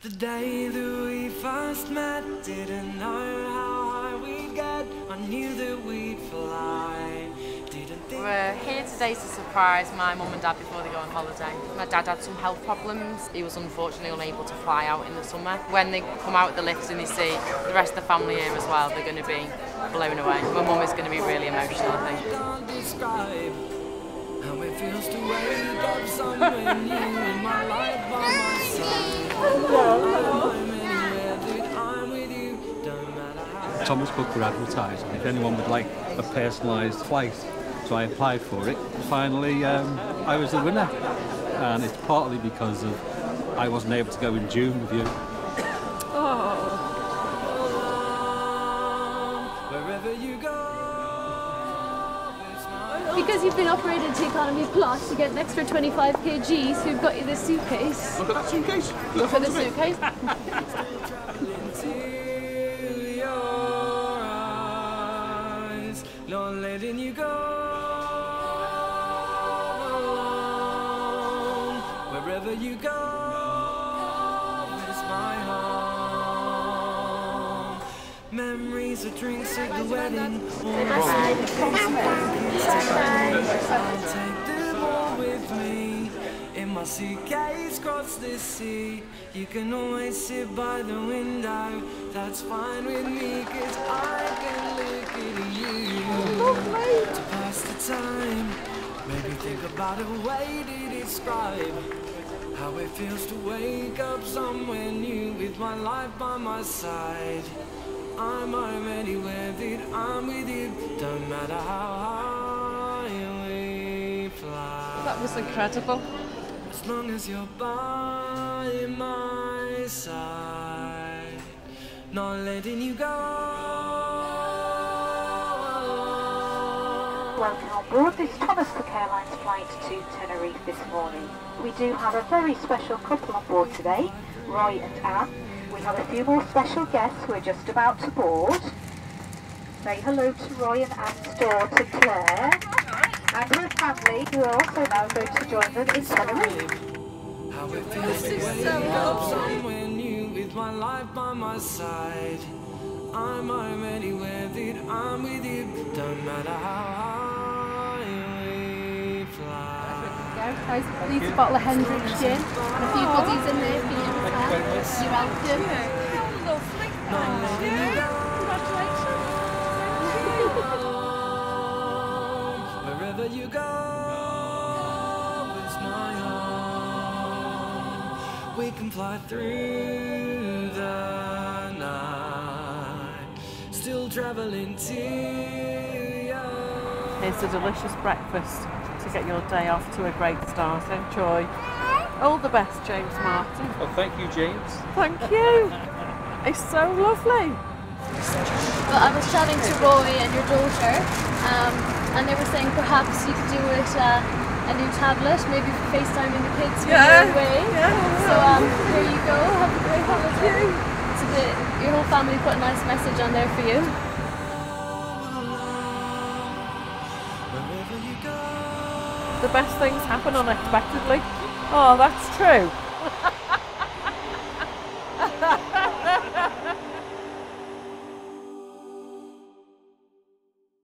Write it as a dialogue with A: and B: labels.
A: The day that we first met, didn't know how high we'd get. I knew that we'd fly. Didn't think
B: We're here today to surprise my mum and dad before they go on holiday. My dad had some health problems. He was unfortunately unable to fly out in the summer. When they come out of the lifts and they see the rest of the family here as well, they're going to be blown away. My mum is going to be really emotional, I think.
A: can't describe how it feels to wake up somewhere new in my life by my side.
C: Thomas Cook were advertising if anyone would like a personalised flight, so I applied for it. Finally, I was the winner, and it's partly because of I wasn't able to go in June with you.
A: Wherever you go,
D: Because you've been upgraded to Economy Plus, you get an extra 25 kg, so we've got you this suitcase.
C: Look at that suitcase.
D: For the suitcase.
A: into your eyes, not letting you go alone. Wherever you go is my home. Memories of drinks at the wedding. I'll take them all with me. In my suitcase, cross the sea. You can always sit by the window. That's fine with me, 'cause I can look at you. To pass the time, maybe think about a way to describe how it feels to wake up somewhere new with my life by my side. I'm home anywhere that I'm with you. Don't matter how high we fly.
B: That was incredible.
A: As long as you're by my side, not letting you go.
E: Welcome on board this Thomas Cook Airlines flight to Tenerife this morning. We do have a very special couple on board today, Roy and Anne. We have a few more special guests who are just about to board. Say hello to Roy and Anne's daughter Claire and her family, who are also now going to join them in Tenerife.
A: How it feels to wake up somewhere new with my life by my side. I'm home anywhere that I'm with you. Don't matter how high we fly.
D: Guys, please a bottle of Hendrick's gin and a few goodies in there for you. You're welcome.
A: Not letting you go. Wherever you go is my home. We can fly through the night, still traveling to you.
B: Here's a delicious breakfast to get your day off to a great start. Enjoy. All the best, James Martin.
C: Well, thank you, James.
B: Thank you. It's so lovely.
D: Well, I was chatting to Roy and your daughter, and they were saying perhaps you could do it a new tablet, maybe for FaceTiming the kids when you're away. So there you go. Have a great holiday. So your whole family put a nice message on there for you.
B: The best things happen unexpectedly. Oh, that's true.